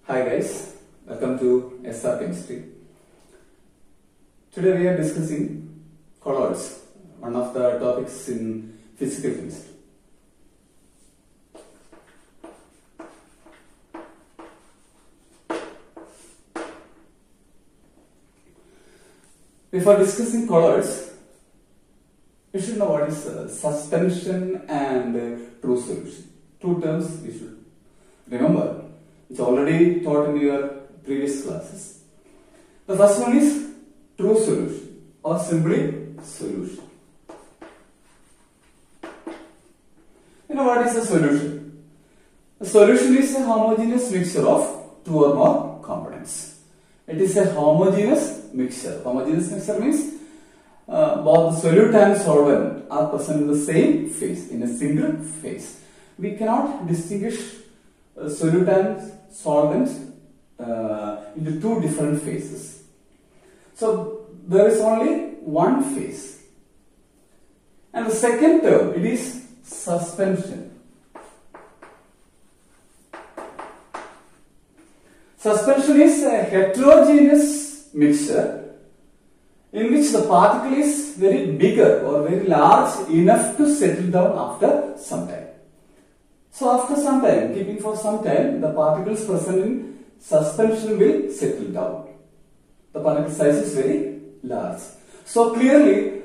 Hi guys, welcome to SR Chemistry. Today we are discussing colloids, one of the topics in physical chemistry. Before discussing colloids, we should know what is suspension and true solution. Two terms we should remember. It's already taught in your previous classes. The first one is true solution or simply solution. You know what is a solution? A solution is a homogeneous mixture of two or more components. It is a homogeneous mixture. Homogeneous mixture means both the solute and solvent are present in the same phase, in a single phase. We cannot distinguish solute and solvent into two different phases. So there is only one phase. And the second term, it is suspension. Suspension is a heterogeneous mixture in which the particle is very bigger or very large enough to settle down after some time. So after some time, keeping for some time, the particles present in suspension will settle down. The particle size is very large. So clearly,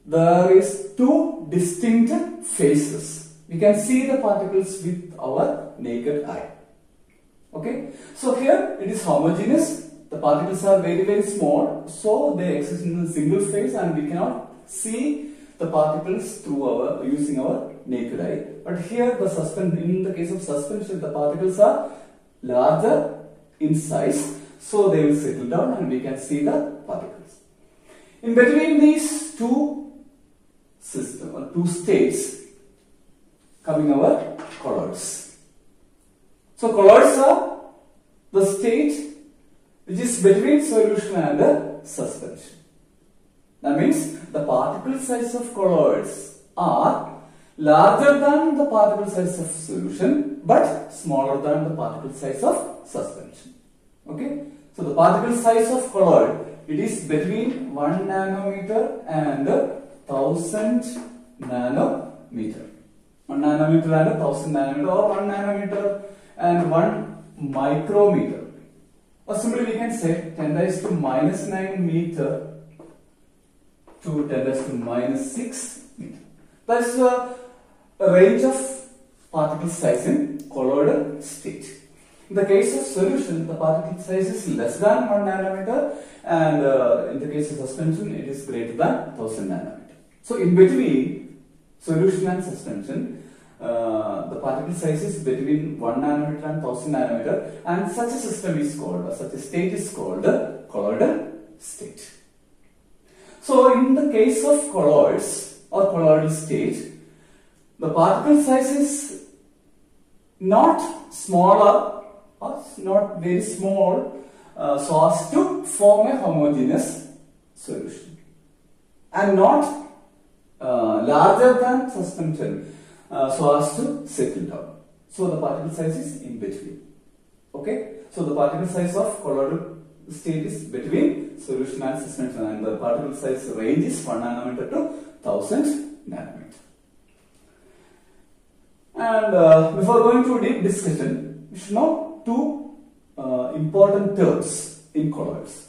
there is two distinct phases. We can see the particles with our naked eye. Okay? So here it is homogeneous. The particles are very small, so they exist in a single phase and we cannot see the particles through using our naked eye. But here in the case of suspension, the particles are larger in size, so they will settle down and we can see the particles. In between these two systems or two states coming our colloids. So colloids are the state which is between solution and suspension. That means the particle size of colloids are larger than the particle size of solution but smaller than the particle size of suspension. Okay? So the particle size of colloid, it is between 1 nanometer and 1000 nanometer. 1 nanometer and 1000 nanometer, or 1 nanometer and 1 micrometer. Or simply we can say 10 raised to minus 9 meter to 10 raised to minus 6 meter. That is a range of particle size in colloidal state. In the case of solution, the particle size is less than 1 nanometer, and in the case of suspension, it is greater than 1000 nanometer. So in between solution and suspension, the particle size is between 1 nanometer and 1000 nanometer, and such a system is called, or such a state is called the colloidal state. So in the case of colloids or colloidal state, the particle size is not smaller or not very small so as to form a homogeneous solution, and not larger than suspension so as to settle down. So the particle size is in between. Okay? So the particle size of colloidal state is between solution and suspension, and the particle size range is 1 nanometer to 1000 nanometer. And before going to a deep discussion, we should know two important terms in colloids.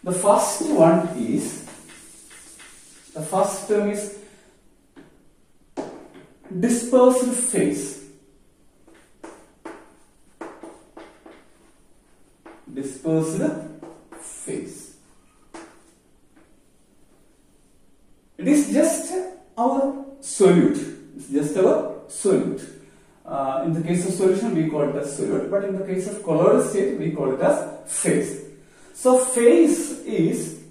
The first term is dispersed phase. Dispersed phase. It is just our solute. It's just our solute. In the case of solution, we call it as solute, but in the case of colloidal state, we call it as phase. So phase is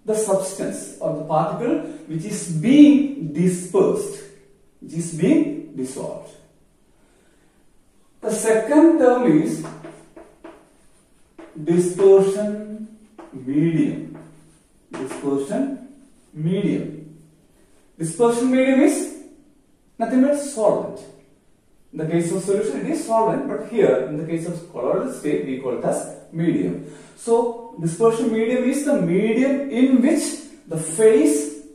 the substance or the particle which is being dispersed, which is being dissolved. The second term is dispersion medium. Dispersion medium. Dispersion medium is nothing but solvent. In the case of solution, it is solvent, but here, in the case of colloidal state, we call it as medium. So, dispersion medium is the medium in which the phase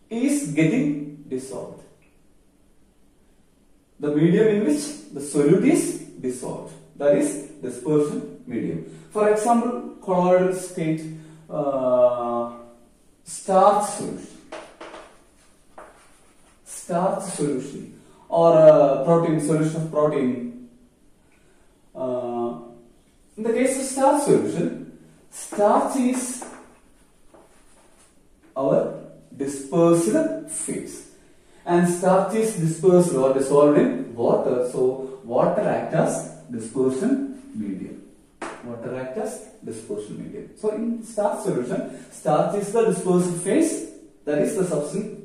is getting dissolved. The medium in which the solute is dissolved. That is dispersion medium. For example, colloidal state, starch solution, or protein solution of protein. In the case of starch solution, starch is our dispersed phase, and starch is dispersed or dissolved in water. So water acts as dispersion medium. Water acts as dispersion medium. So in starch solution, starch is the dispersed phase, that is the substance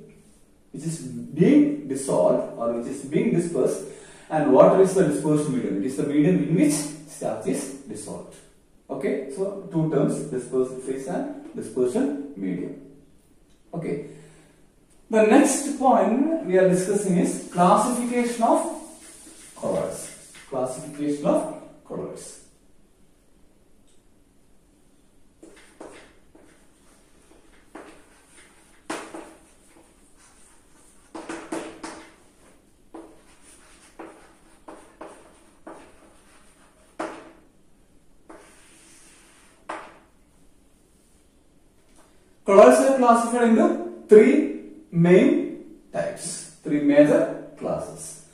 which is being dissolved or which is being dispersed, and water is the dispersion medium. It is the medium in which starch is dissolved. Okay, so two terms, dispersed phase and dispersion medium. Okay, the next point we are discussing is classification of colloids. Classification of colloids. Colloids are classified into three main types, three major classes.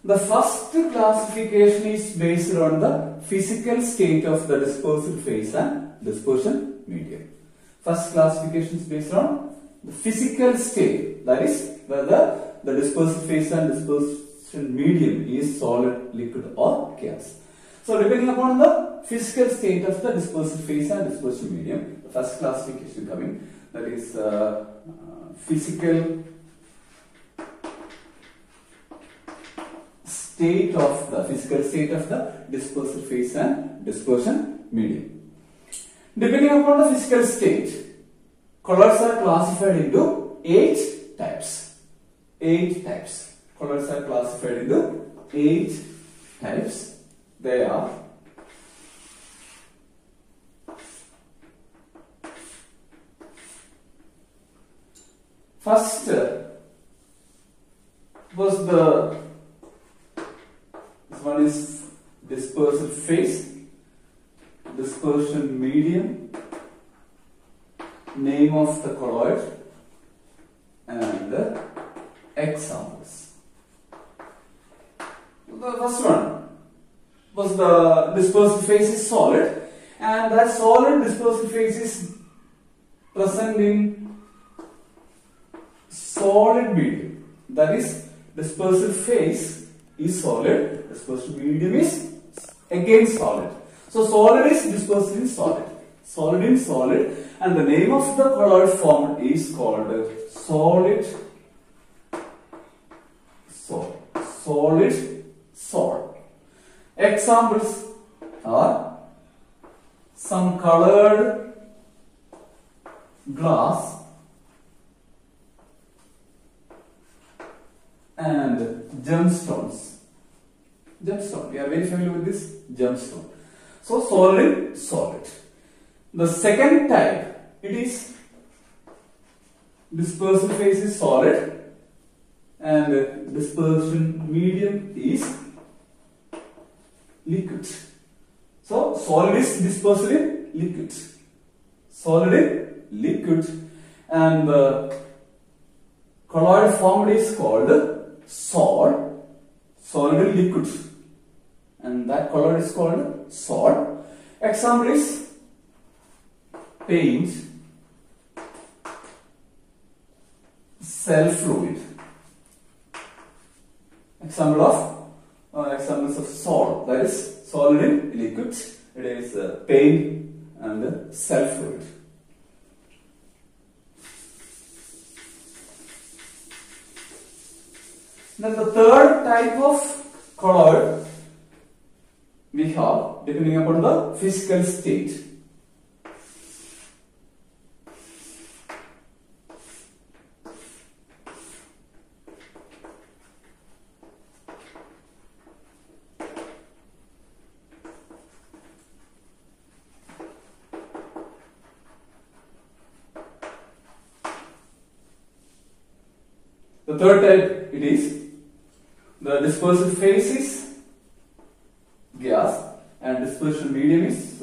The first classification is based on the physical state of the dispersed phase and dispersion medium. First classification is based on the physical state, that is whether the dispersed phase and dispersion medium is solid, liquid or gas. So depending upon the physical state of the dispersed phase and dispersion medium, the first classification coming, that is physical state of the dispersed phase and dispersion medium. Depending upon the physical state, colloids are classified into 8 types. 8 types. Colloids are classified into 8 types. They are first was this one is dispersed phase, dispersion medium, name of the colloid and the examples. The first one was the dispersed phase is solid, and that solid dispersed phase is present in solid medium. That is, dispersed phase is solid, dispersed medium is again solid. So solid is dispersed in solid, solid in solid, and the name of the colloid formed is called solid salt. Examples are some colored glass and gemstones. Gemstone, we are very familiar with this gemstone. So solid. The second type, it is dispersed phase is solid and dispersion medium is liquid. So solid is dispersed in liquid. Solid in liquid, and the colloid formed is called salt. Solid in liquid, and that colloid is called salt. Example is paint, cell fluid. Examples of salt, that is solid in liquid. It is paint and cell fluid. Then the third type of colloid we have, depending upon the physical state. The third type it is the dispersive phase is gas and dispersion medium is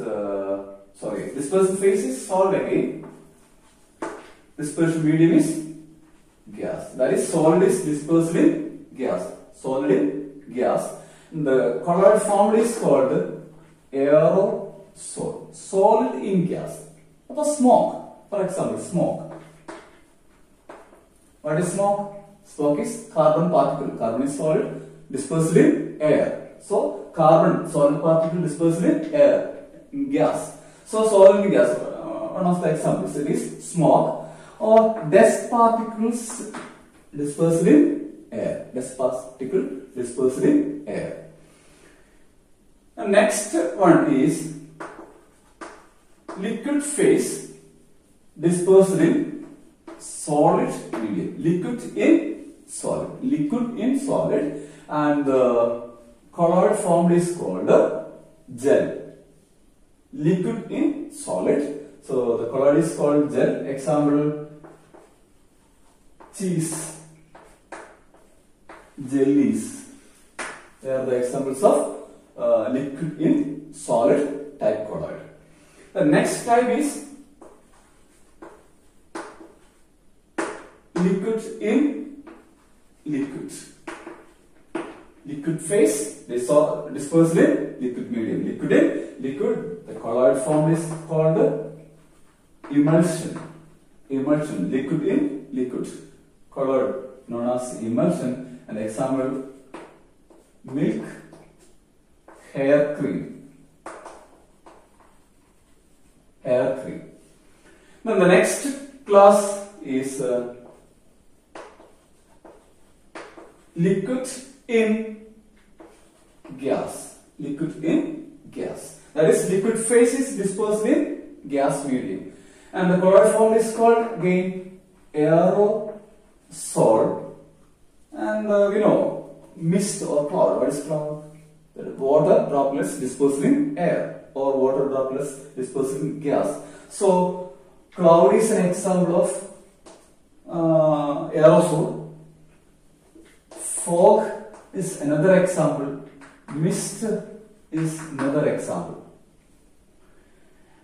dispersive phase is solid again. Dispersion medium is gas. That is, solid is dispersed in gas. Solid in gas. The colloid formed is called aerosol. Solid in gas. What is smoke? For example, smoke. What is smoke? Smoke is carbon particle. Carbon is solid, dispersed in air. So, carbon, solid particle dispersed in air, in gas. So, solid in gas. One of the examples it is smoke or dust particles dispersed in air. Dust particle dispersed in air. The next one is liquid phase dispersed in solid medium. Liquid in solid. Liquid in solid, and the colloid formed is called gel. Liquid in solid. So the colloid is called gel. Example, cheese, jellies. They are the examples of liquid in solid type colloid. The next type is liquid in liquid. Liquid phase dispersed in liquid medium. Liquid in liquid. The colloid form is called emulsion. Emulsion. Liquid in liquid. Colloid known as emulsion. And example, milk, hair cream. Hair cream. Then the next class is liquid in gas. Liquid in gas. That is, liquid phase is dispersed in gas medium. And the colloid form is called again aerosol. And mist or cloud. What is cloud? Water droplets dispersed in air, or water droplets dispersed in gas. So, cloud is an example of aerosol. Fog is another example. Mist is another example.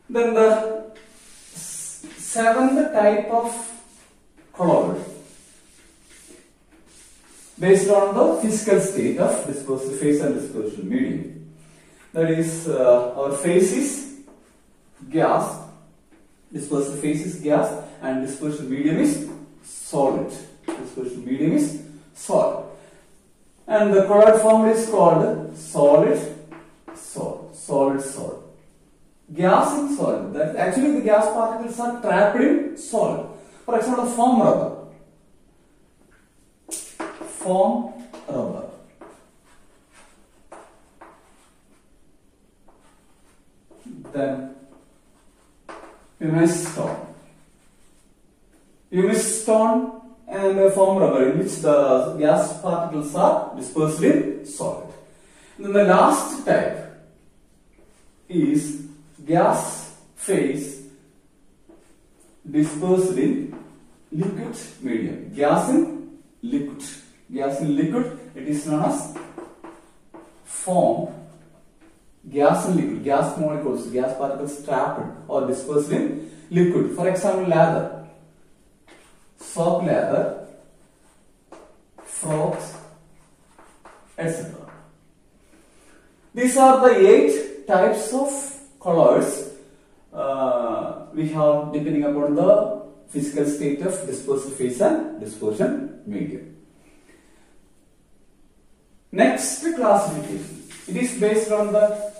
Then the seventh type of colloid, based on the physical state of dispersive phase and dispersion medium. That is, our phase is gas, dispersive phase is gas, and dispersion medium is solid. Dispersion medium is solid. And the colloid form is called solid, solid. Gas in solid. That actually the gas particles are trapped in solid. For example, foam rubber. Foam rubber. Then pumice stone. Pumice stone and foam rubber, in which the gas particles are dispersed in solid. And then the last type is gas phase dispersed in liquid medium. Gas in liquid. Gas in liquid, it is known as foam. Gas in liquid. Gas molecules, gas particles trapped or dispersed in liquid. For example, lather, soap lather, frogs, etc. These are the 8 types of colloids we have depending upon the physical state of dispersive phase and dispersion medium. Next classification, it is based on the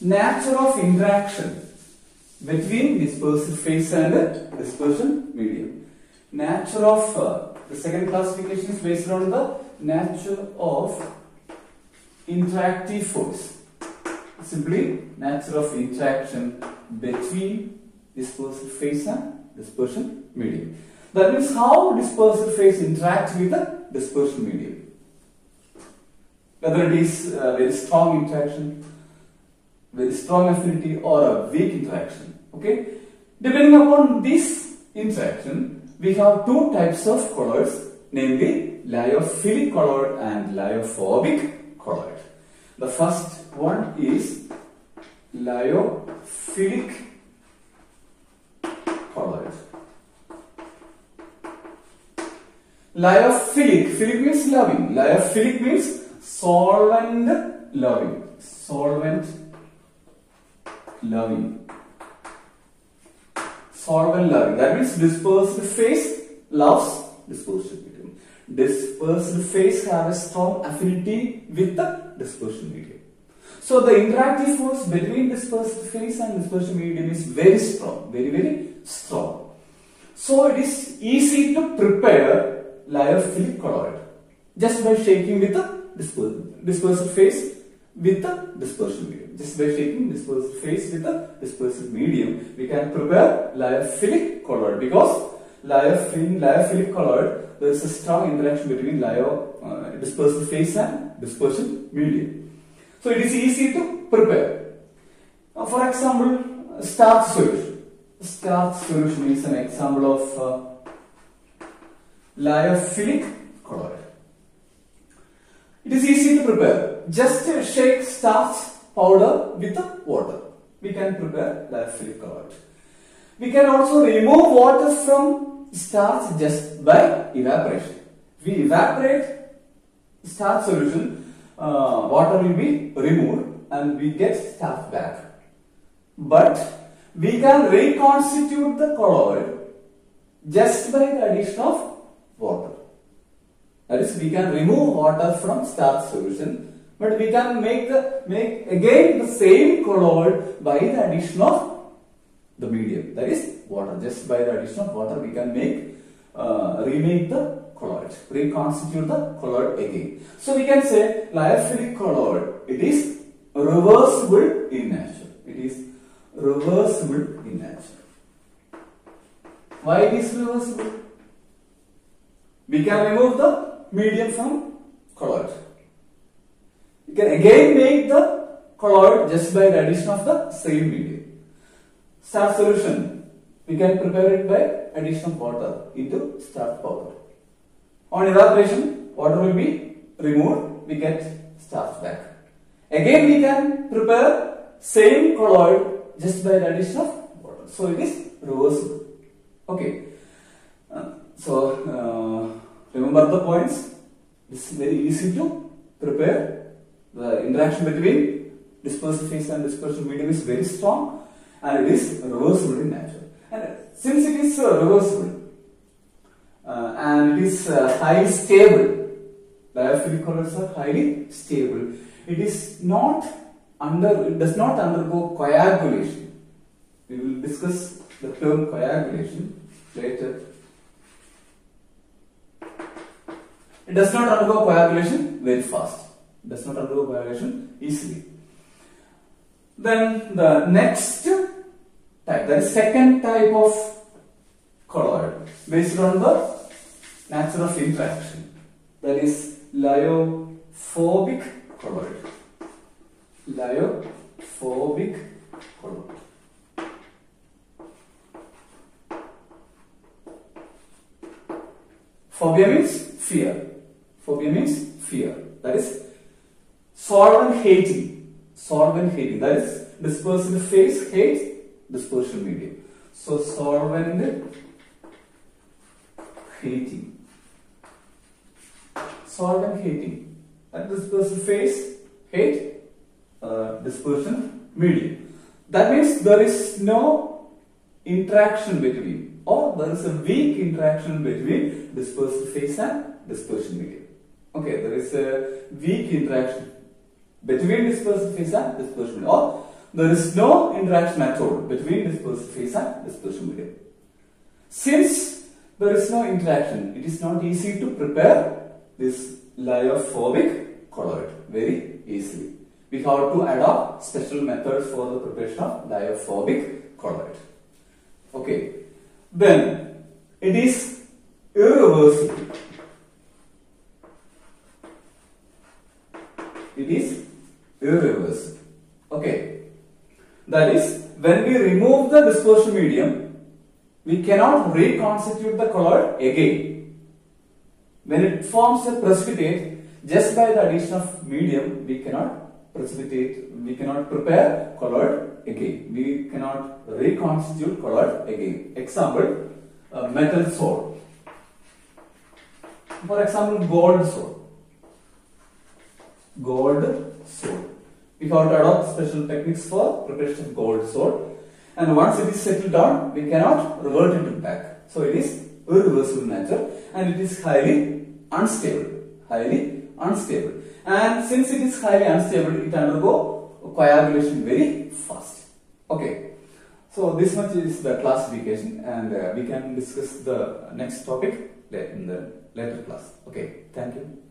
nature of interaction between dispersive phase and dispersion medium. Nature of the second classification is based on the nature of interactive force. Simply, nature of interaction between dispersive phase and dispersion medium. That means how dispersive phase interacts with the dispersion medium. Whether it is a very strong interaction, very strong affinity, or a weak interaction. Okay? Depending upon this interaction, we have 2 types of colloids namely lyophilic colloid and lyophobic colloid. The first one is lyophilic colloid. Lyophilic, philic means loving. Lyophilic means solvent loving. Solvent loving. Solvent loving. That means dispersed phase loves dispersion medium. Dispersed phase have a strong affinity with the dispersion medium. So the interactive force between dispersed phase and dispersion medium is very strong. Very, very strong. So it is easy to prepare lyophilic colloid just by shaking with the dispersed phase with the dispersion medium. Just by shaking dispersed phase with the dispersive medium, we can prepare lyophilic colloid, because lyophilic colloid, there is a strong interaction between dispersed phase and dispersion medium. So it is easy to prepare. For example, starch solution. Starch solution is an example of lyophilic colloid. It is easy to prepare. Just shake starch powder with water. We can prepare lyophilic colloid. We can also remove water from starch just by evaporation. If we evaporate starch solution, water will be removed and we get starch back. But we can reconstitute the colloid just by the addition of water. That is, we can remove water from starch solution, but we can make again the same colloid by the addition of the medium. That is water. Just by the addition of water, we can remake the colloid, reconstitute the colloid again. So we can say lyophilic colloid, it is reversible in nature. It is reversible in nature. Why it is reversible? We can remove the medium from colloid. We can again make the colloid just by the addition of the same medium. Starch solution, we can prepare it by addition of water into starch powder. On evaporation, water will be removed, we get starch back. Again we can prepare same colloid just by the addition of water. So it is reversible. Okay. Remember the points. This is very easy to prepare. The interaction between dispersed phase and dispersion medium is very strong, and it is reversible in nature. And since it is reversible and it is highly stable, lyophilic colloids are highly stable. It does not undergo coagulation. We will discuss the term coagulation later. It does not undergo coagulation very fast. It does not undergo coagulation easily. Then the next type, that is second type of colloid, based on the nature of interaction, that is lyophobic colloid. Lyophobic colloid. Phobia means fear. Phobia means fear. That is solvent hating. Solvent hating. That is dispersed phase hates dispersion medium. So solvent hating. Solvent hating. That dispersed phase hate dispersion medium. That means there is no interaction between, or there is a weak interaction between dispersed phase and dispersion medium. Okay, there is a weak interaction between dispersed phase and dispersion medium, or there is no interaction at all between dispersed phase and dispersion medium. Since there is no interaction, it is not easy to prepare this lyophobic colloid very easily. We have to adopt special methods for the preparation of lyophobic colloid. Okay, then it is irreversible. It is irreversible. Okay, that is, when we remove the dispersion medium, we cannot reconstitute the colloid again. When it forms a precipitate, just by the addition of medium, we cannot precipitate, we cannot prepare colloid again. We cannot reconstitute colloid again. Example, metal salt. For example, gold salt. Gold salt. We have to adopt special techniques for preparation of gold salt. And once it is settled down, we cannot revert it back. So it is irreversible nature and it is highly unstable. Highly unstable. And since it is highly unstable, it undergo coagulation very fast. Okay. So this much is the classification, and we can discuss the next topic in the later class. Okay. Thank you.